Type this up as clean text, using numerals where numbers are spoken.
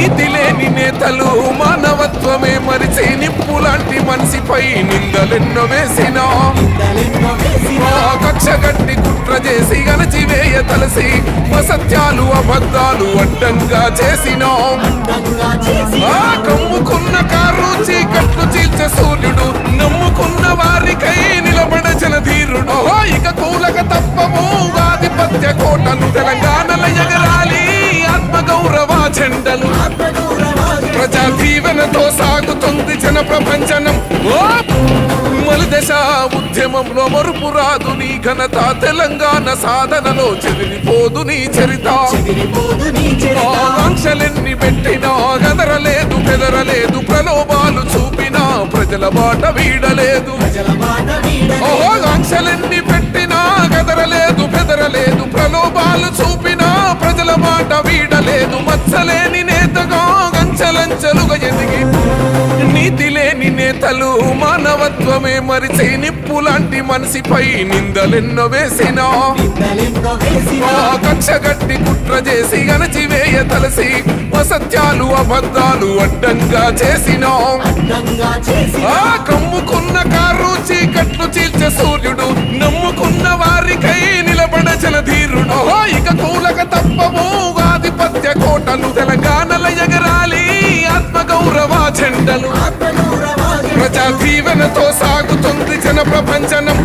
నీతి లేని నేతలు మానవత్వమే మరిచే నిప్పులాంటి మనిషిపై నిందలెన్నో వేసినా కక్షగట్టి కుట్ర చేసి గణచివేయ తలసి అసత్యాలు అబద్ధాలు అడ్డంగా చేసినా కమ్ముకున్న కారు చీకట్లు చీల్చే సూర్యుడు నమ్ముకున్న వారికై నిలబడచన ధీరుడు ఇక కూలక తప్పము ఆధిపత్య కోటలు తెలంగాణల ఎగరాలి ఆత్మగౌరవ జెండలు ప్రజా దీవెనతో సాగుతుంది జన ప్రపంచనం మలిదశ ఉద్యమంలో మరుపు రాదు నీ ఘనత తెలంగాణ సాధనలో చెదిరిపోదు నీ చరిత ఆకాంక్షలెన్ని పెట్టినా గదరలేదు బెదరలేదు ప్రలోభాలు చూపినా ప్రజల బాట వీడలేదు ఆకాంక్షలెన్ని పెట్టినా గదరలేదు బెదరలేదు ప్రలోభాలు చూపినా ప్రజల మాట వీడలేదు మచ్చలేని నేతగా గంచలంచలుగా ఎదిగి నీతి లేని నేతలు మానవత్వమే మరిచే నిప్పులాంటి మనిషిపై నిందలెన్నో వేసినా కక్షగట్టి కుట్ర చేసి గణచివేయ తలసి అసత్యాలు అబద్ధాలు అడ్డంగా చేసినా కమ్ముకున్న కారు చీకట్లు చీల్చే సూర్యుడు నమ్ముకున్న వారికై నిలబడచన ధీరుడు ఇక కూలక తప్పము ఆధిపత్య కోటలు తెలంగాణల ఎగరాలి ఆత్మగౌరవ జెండలు ప్రజా దీవెనతో సాగుతుంది జన ప్రపంచనం